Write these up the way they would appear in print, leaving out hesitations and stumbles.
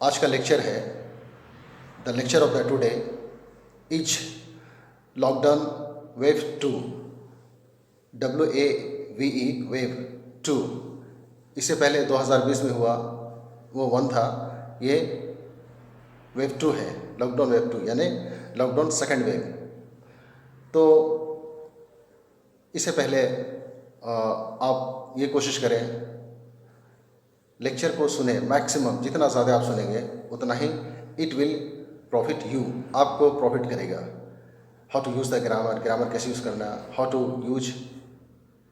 आज का लेक्चर है the lecture of the today is lockdown wave 2 WAVE wave 2। इससे पहले 2020 में हुआ वो 1 था, ये वेव 2 है, लॉकडाउन वेव 2 यानी लॉकडाउन सेकेंड वेव। तो इससे पहले आप ये कोशिश करें लेक्चर को सुने, मैक्सिमम जितना ज़्यादा आप सुनेंगे उतना ही इट विल प्रॉफिट यू, आपको प्रॉफिट करेगा। How to use the grammar, grammar कैसे यूज़ करना, how to use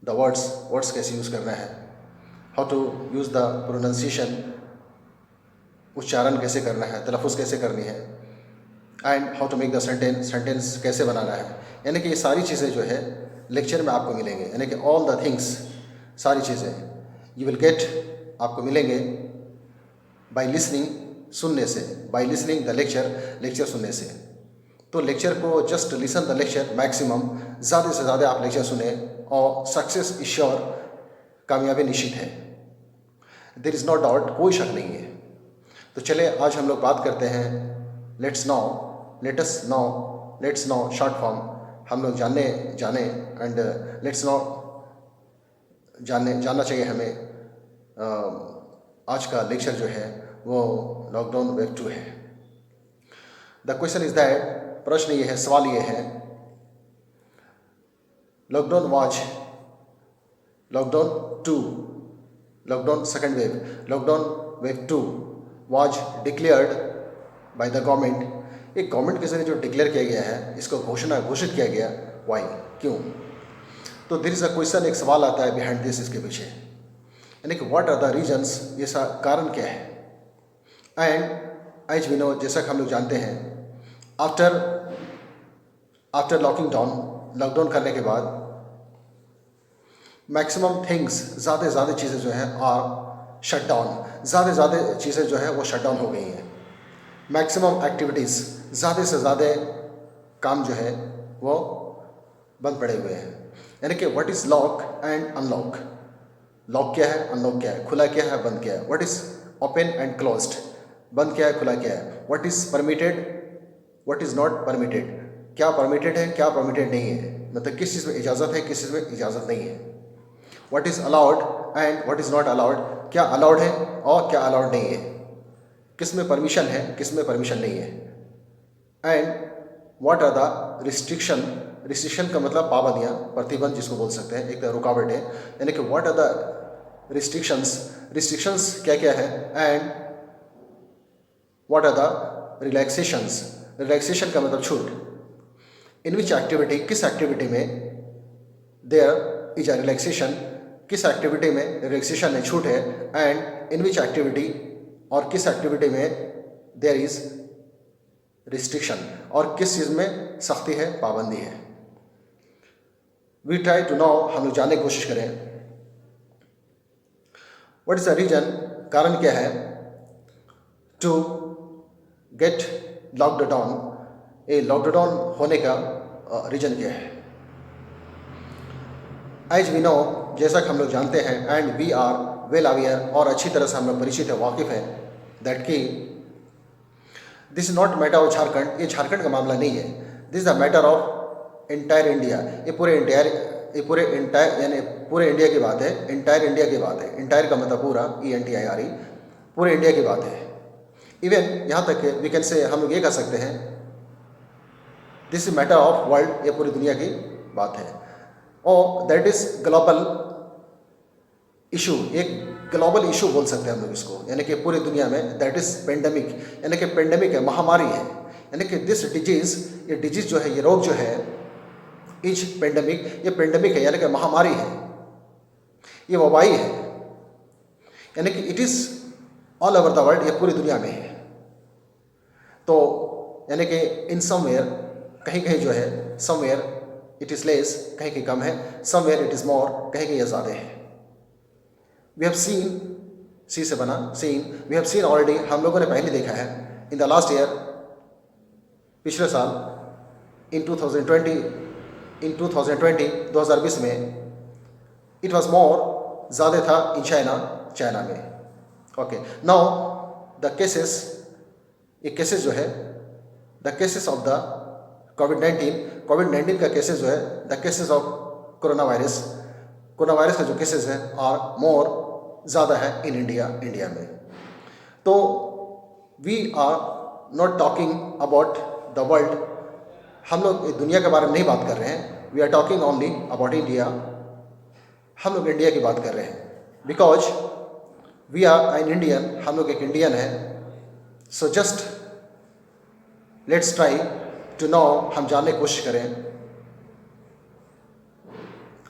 the words कैसे यूज़ करना है, how to use the pronunciation, उच्चारण कैसे करना है, तलफ़ुज़ कैसे करनी है, and how to make the sentence कैसे बनाना है। यानी कि ये सारी चीज़ें जो है लेक्चर में आपको मिलेंगे, यानी कि ऑल द थिंग्स, सारी चीज़ें यू विल गेट, आपको मिलेंगे बाय लिसनिंग, सुनने से, बाय लिसनिंग द लेक्चर सुनने से। तो लेक्चर को just listen the lecture maximum, ज़्यादा से ज़्यादा आप लेक्चर सुने और सक्सेस इज श्योर, कामयाबी निश्चित है, देयर इज़ नो डाउट, कोई शक नहीं है। तो चले आज हम लोग बात करते हैं लेट्स नो शॉर्ट फॉर्म। हम लोग जाने एंड लेट्स नो जानना चाहिए हमें। आज का लेक्चर जो है वो लॉकडाउन वेव 2 है। द क्वेश्चन इज दैट, प्रश्न ये है, सवाल ये है, lockdown 2, lockdown second wave, lockdown wave 2 was declared by the government. एक गवर्नमेंट के जरिए जो डिक्लेयर किया गया है, इसको घोषित किया गया, वाई, क्यों? तो देयर इज अ क्वेश्चन, एक सवाल आता है बिहाइंड दिस, इसके पीछे, यानी कि व्हाट आर द रीजन्स, ये कारण क्या है। एंड एज वी नो, जैसा कि हम लोग जानते हैं, आफ्टर लॉकडाउन करने के बाद मैक्सिमम थिंग्स, ज़्यादा चीज़ें जो हैं आर शट डाउन, ज़्यादा चीज़ें जो है वो शट डाउन हो गई हैं। मैक्सिमम एक्टिविटीज़, ज़्यादा से ज़्यादा काम जो है वो बंद पड़े हुए हैं। यानी कि what is lock and unlock, lock क्या है, अनलॉक क्या है, खुला क्या है, बंद क्या है, what is open and closed, बंद क्या है, खुला क्या है, what is permitted, what is not permitted, क्या परमिटेड है, क्या परमिटेड नहीं है, मतलब किस चीज़ में इजाज़त है, किस चीज़ में इजाज़त नहीं है, what is allowed and what is not allowed, क्या अलाउड है और क्या अलाउड नहीं है, किस में परमिशन है, किस में परमिशन नहीं है, and what are the restriction का मतलब पाबंदियाँ, प्रतिबंध जिसको बोल सकते हैं, एक रुकावट है, यानी कि व्हाट आर द रिस्ट्रिक्शंस क्या क्या है, and what are the relaxation का मतलब छूट, इन विच एक्टिविटी, किस एक्टिविटी में देयर इज अ रिलैक्सेशन, किस एक्टिविटी में रिलैक्सेशन है, छूट है, एंड इन विच एक्टिविटी, और किस एक्टिविटी में देयर इज रिस्ट्रिक्शन, और किस चीज़ में सख्ती है, पाबंदी है। वी ट्राई टू नो, हम लोग जानने की कोशिश करें, व्हाट इज द रीजन, कारण क्या है, टू गेट लॉक्ड डाउन, ये लॉकडाउन होने का रीजन क्या है। एज वी नो, जैसा कि हम लोग जानते हैं, and we are well aware, और अच्छी तरह से हम लोग परिचित है, वाकिफ़ हैं, दैट कि this is not matter of Jharkhand, ये झारखंड का मामला नहीं है, this is the matter of entire India, ये पूरे इंडिया की बात है, इंटायर इंडिया की बात है, इंटायर का मतलब पूरा, ENTIRE, पूरे इंडिया की बात है। इवन यहाँ तक वी कैन से, हम लोग ये कह सकते हैं, this is matter of world, ये पूरी दुनिया की बात है, और दैट इज ग्लोबल इशू, एक ग्लोबल इशू बोल सकते हैं हम लोग इसको, यानी कि पूरी दुनिया में, दैट इज पेंडेमिक, यानी कि पेंडेमिक है, महामारी है, यानी कि दिस डिजीज, ये डिजीज जो है, ये रोग जो है, इज पेंडेमिक, ये पेंडेमिक है, यानी कि महामारी है, ये वबाई है, यानी कि it is all over the world, ये पूरी दुनिया में है। तो यानी कि इन समवेयर, कहीं जो है, समवेयर इट इज़ लेस, कहीं की कम है, समवेयर इट इज़ मोर, कहीं ये ज़्यादा है। वी हैव सीन, सी से बना seen, we have seen already, हम लोगों ने पहले देखा है, इन द लास्ट ईयर, पिछले साल, इन 2020 में, इट वॉज मोर, ज़्यादा था इन चाइना में। ओके, नाउ द केसेस ये केसेस जो है the cases of the Covid 19 का केसेस जो है the cases of corona virus का जो केसेस है और मोर ज़्यादा है इन इंडिया में। तो we are not talking about the world, हम लोग दुनिया के बारे में नहीं बात कर रहे हैं। We are talking only about India, हम लोग इंडिया की बात कर रहे हैं। Because we are an Indian, हम लोग एक इंडियन है। So just let's try to know, हम जानने की कोशिश करें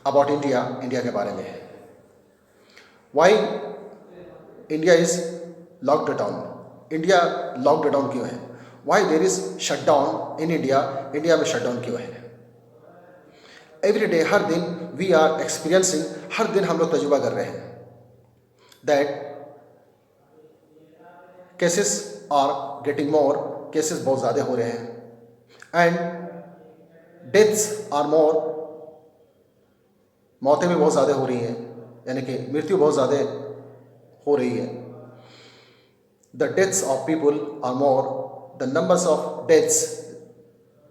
अबाउट इंडिया के बारे में। Why India is locked down, India locked down क्यों है? Why there is shut down in India में शट डाउन क्यों है? एवरी डे, हर दिन वी आर एक्सपीरियंसिंग, हर दिन हम लोग तजुर्बा कर रहे हैं that cases are getting more, cases बहुत ज़्यादा हो रहे हैं एंड डेथ्स आर मोर, मौतें भी बहुत ज़्यादा हो रही हैं, यानी कि मृत्यु बहुत ज़्यादा हो रही है। The deaths of people are more, the numbers of deaths,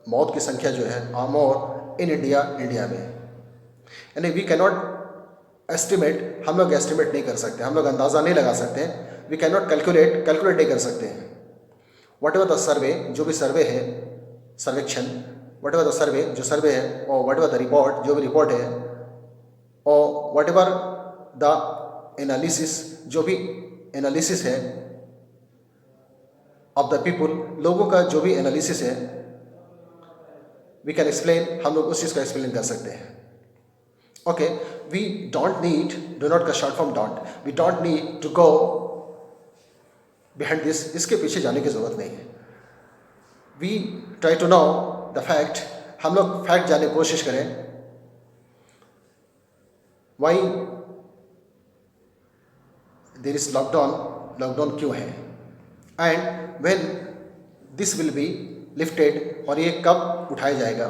मौत की संख्या जो है आर मोर इन इंडिया में। यानी वी कैनॉट एस्टिमेट, हम लोग एस्टिमेट नहीं कर सकते, हम लोग अंदाज़ा नहीं लगा सकते, वी कैनॉट कैलकुलेट नहीं कर सकते हैं। वट एवर द सर्वे, जो भी सर्वे है, सर्वेक्षण, वट एवर द सर्वे, जो सर्वे है, और वट एवर द रिपोर्ट, जो भी रिपोर्ट है, और वट एवर द एनालिसिस, जो भी एनालिसिस है ऑफ द पीपुल, लोगों का जो भी एनालिसिस है, वी कैन एक्सप्लेन, हम लोग उस चीज़ का एक्सप्लेन कर सकते हैं। Okay, we don't need, do not का short form don't, we don't need to go behind this, इसके पीछे जाने की ज़रूरत नहीं है। We try to know the fact, हम लोग फैक्ट जानने की कोशिश करें। वाई देर इज लॉकडाउन क्यों है, and when this will be lifted, और ये कब उठाया जाएगा,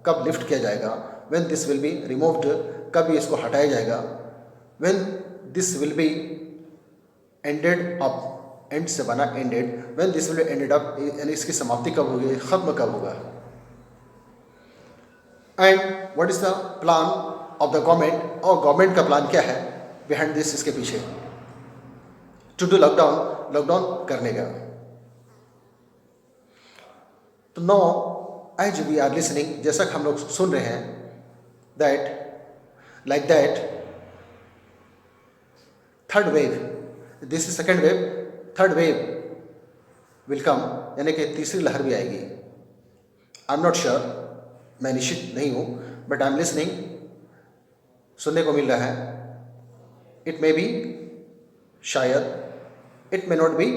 कब लिफ्ट किया जाएगा, when this will be removed, कब ये इसको हटाया जाएगा, when this will be ended up, and से बना ended, when this will be ended up, यानी इसकी समाप्ति कब होगी, ख़त्म कब होगा, and what is the plan of the government, और गवर्नमेंट का प्लान क्या है बिहाइंड दिस, इसके पीछे टू डू लॉकडाउन करने का। तो now as we are listening, जैसा कि हम लोग सुन रहे हैं, that third wave, this is second wave, third wave will come, यानी कि तीसरी लहर भी आएगी। आई एम नॉट श्योर, मैं निश्चित नहीं हूँ, बट आई एम लिसनिंग, सुनने को मिल रहा है। इट मे बी, शायद, इट मे नॉट बी,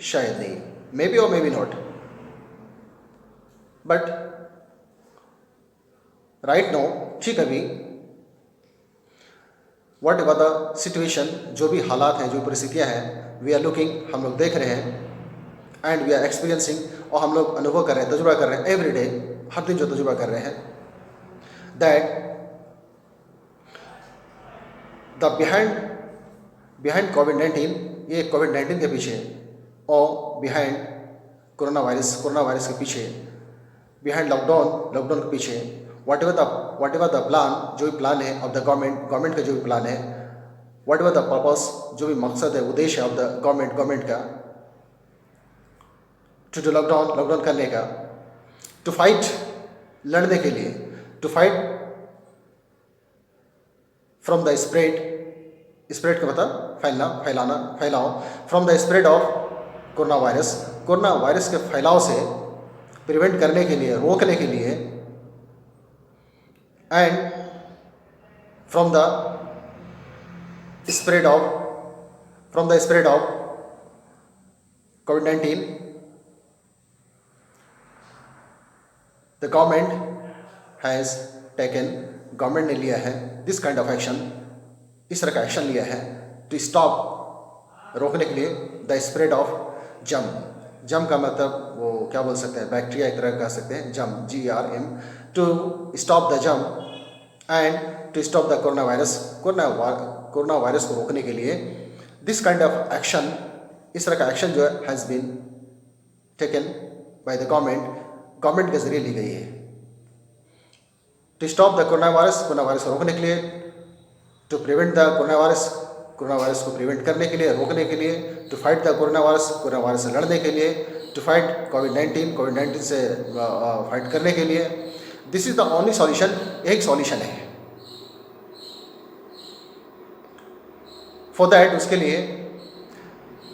शायद नहीं, मे बी और may be not, but right now, ठीक अभी, वट एवर द सिचुएशन, जो भी हालात हैं, जो परिस्थितियाँ हैं, वी आर लुकिंग, हम लोग देख रहे हैं, एंड वी आर एक्सपीरियंसिंग, और हम लोग अनुभव कर रहे हैं, तजुर्बा कर रहे हैं, एवरी डे, हर दिन जो तजुर्बा कर रहे हैं, दैट द बिहाइंड कोविड-19, ये कोविड-19 के पीछे, और बिहाइंड कोरोना वायरस के पीछे, बिहाइंड लॉकडाउन के पीछे, वट एवर द प्लान, जो भी प्लान है ऑफ द गवर्नमेंट का जो भी प्लान है, वट एवर द पर्पस, जो भी मकसद है, उद्देश्य है ऑफ द गवर्नमेंट का, टू डू लॉकडाउन करने का, टू फाइट, लड़ने के लिए, to fight from the spread का मतलब फैलाओ, from the spread of corona virus के फैलाव से प्रिवेंट करने के लिए, रोकने के लिए, and from the spread of covid, the government ने लिया है दिस काइंड ऑफ एक्शन, इस तरह का एक्शन लिया है टू स्टॉप, रोकने के लिए, द स्प्रेड ऑफ जम का मतलब वो क्या बोल सकते हैं, बैक्टीरिया एक तरह कह सकते हैं, GRM, to stop the germ and to stop the corona virus को रोकने के लिए, दिस काइंड ऑफ एक्शन, इस तरह का एक्शन जो है has been taken by the government के जरिए ली गई है to stop the corona virus को रोकने के लिए, to prevent the corona virus को प्रिवेंट करने के लिए, रोकने के लिए, to fight the corona virus से लड़ने के लिए, टू फाइट कोविड-19 से फाइट करने के लिए। This is the only solution, एक सॉल्यूशन है। फॉर दैट, उसके लिए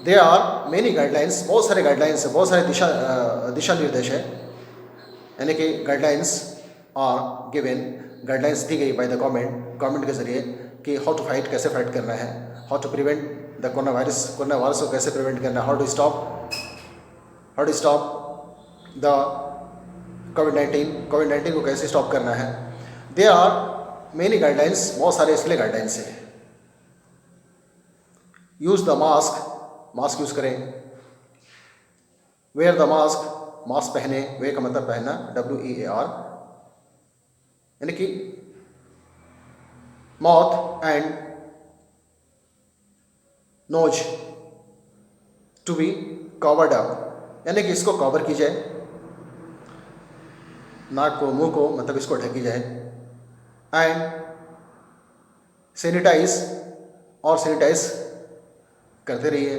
देयर आर मेनी गाइडलाइंस, बहुत सारे गाइडलाइंस है, बहुत सारे दिशा निर्देश है, यानी कि गाइडलाइंस आर गिवन, गाइडलाइंस दी गई बाय द गवर्नमेंट के जरिए कि हाउ टू फाइट, कैसे फाइट करना है, how to prevent the corona virus को कैसे प्रिवेंट करना है, हाउ टू स्टॉप द कोविड-19 को कैसे स्टॉप करना है। देयर आर मेनी गाइडलाइंस, बहुत सारे इसके लिए गाइडलाइंस है। यूज द मास्क यूज करें, वेयर द मास्क पहने, वेयर का मतलब पहनना, WEAR, यानी कि mouth and nose to be covered up, यानी कि इसको कवर की जाए, नाक को, मुंह को, मतलब इसको ढकी जाए। एंड सैनिटाइज करते रहिए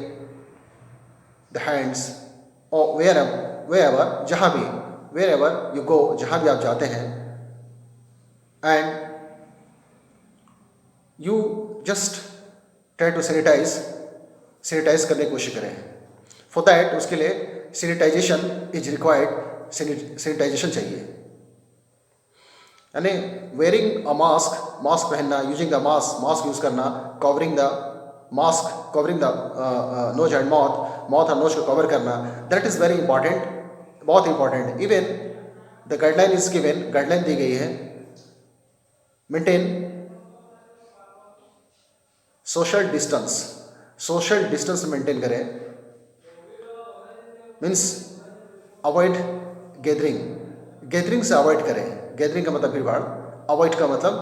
द हैंड्स, और वेयर जहाँ भी, वेयर एवर यू गो, जहाँ भी आप जाते हैं, and you just try to sanitize करने की कोशिश करें। फॉर दैट, उसके लिए सैनिटाइजेशन इज रिक्वायर्ड, सैनिटाइजेशन चाहिए, यानी वेयरिंग अ मास्क पहनना, यूजिंग द मास्क यूज करना, covering the nose and mouth और नोज को कवर करना, दैट इज वेरी इंपॉर्टेंट, बहुत important. Even the guideline is given, guideline दी गई है, मेंटेन सोशल डिस्टेंस मेंटेन करें, मीन्स अवॉइड गैदरिंग से अवॉइड करें। गैदरिंग का मतलब भीड़-भाड़, अवॉइड का मतलब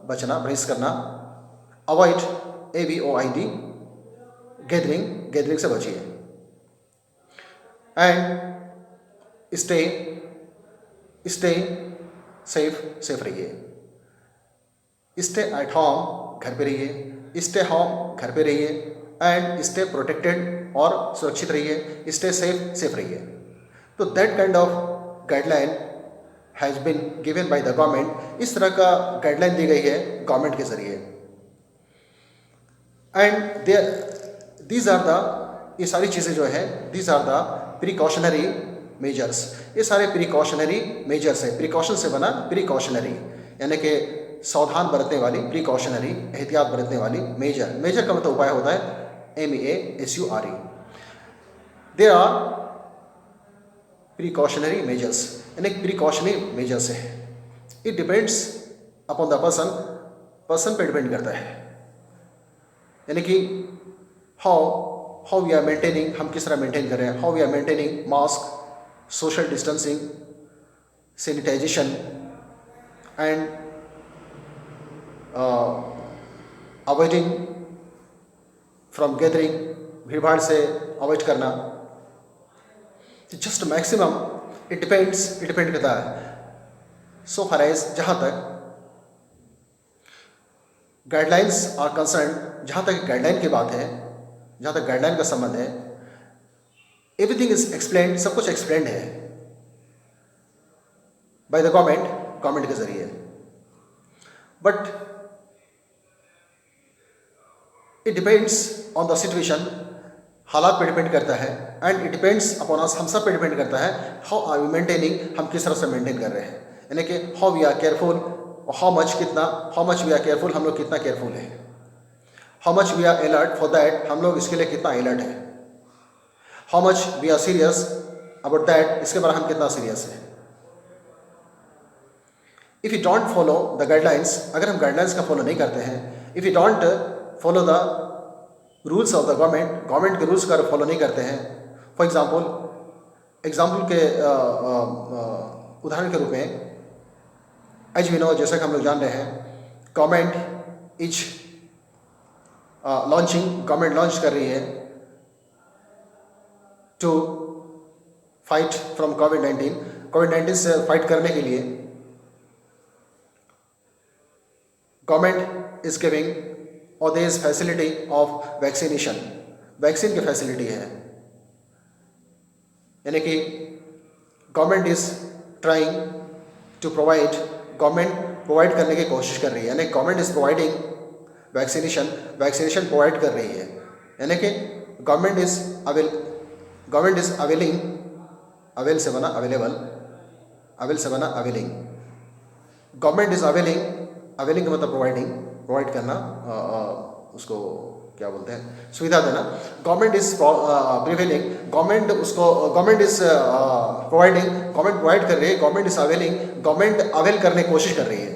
बचना, परहेज करना, अवॉइड AVOID, गैदरिंग से बचिए। एंड स्टे सेफ रहिए, स्टे एट होम, घर पे रहिए, स्टे होम, घर पे रहिए, एंड स्टे प्रोटेक्टेड, और सुरक्षित रहिए, स्टे सेफ रहिए। तो that kind of guideline has been given by the government, इस तरह का गाइडलाइन दी गई है गवर्नमेंट के जरिए। एंड दीज आर द, ये सारी चीज़ें जो है, these are the precautionary measures, ये सारे प्रिकॉशनरी मेजर्स है, प्रिकॉशन से बना प्रिकॉशनरी, यानी कि सावधान बरतने वाली, प्रिकॉशनरी, एहतियात बरतने वाली, मेजर का मतलब उपाय होता है MEASURE। There are precautionary measures, यानी प्रिकॉशनरी मेजर्स है। It depends upon the person पे डिपेंड करता है, यानी कि हाउ वी आर मेंटेनिंग, हम किस तरह मेंटेन कर रहे हैं, how we are maintaining mask, social distancing, sanitization, and avoiding from gathering, भीड़-भाड़ से अवॉइड करना। जस्ट मैक्सिमम इट डिपेंड करता है। सो फार एज, जहाँ तक गाइडलाइंस आर कंसर्न, जहाँ तक गाइडलाइन की बात है, जहाँ तक गाइडलाइन का संबंध है, एवरीथिंग इज एक्सप्लेन्ड, सब कुछ एक्सप्लेन्ड है बाय द गवर्नमेंट के जरिए। But it depends on the situation, हालात पे डिपेंड करता है, and it depends upon us, हम सब पे डिपेंड करता है, हाउ आर वी मेंटेनिंग, हम किस तरह से मेंटेन कर रहे हैं, यानी कि how we are careful, how much we are careful, हम लोग कितना केयरफुल है, how much we are alert, for that, हम लोग इसके लिए कितना अलर्ट है, how much we are serious about that, इसके बारे में हम कितना सीरियस है। If you don't follow the guidelines, अगर हम गाइडलाइंस का फॉलो नहीं करते हैं, if you don't follow the rules of the government के रूल्स का फॉलो नहीं करते हैं, फॉर एग्जाम्पल के उदाहरण के रूप में, एज वी नो, जैसा कि हम लोग जान रहे हैं, गवर्नमेंट इज गवर्नमेंट लॉन्च कर रही है टू फाइट फ्रॉम कोविड-19 से फाइट करने के लिए गवर्नमेंट इज गिविंग और there is facility of vaccination, vaccine की फैसिलिटी है, यानी कि government is trying to provide, government provide करने की कोशिश कर रही है, यानी government is providing vaccination provide कर रही है, यानी कि गवर्नमेंट इज अवेलिंग, अवेल से बना अवेलेबल, अवेल से बना अवेलिंग, गवर्नमेंट इज अवेलिंग का मतलब प्रोवाइड करना, उसको क्या बोलते हैं, सुविधा देना। Government is prevailing, government is providing, government provide कर रही है, government is availing, government avail करने की कोशिश कर रही है,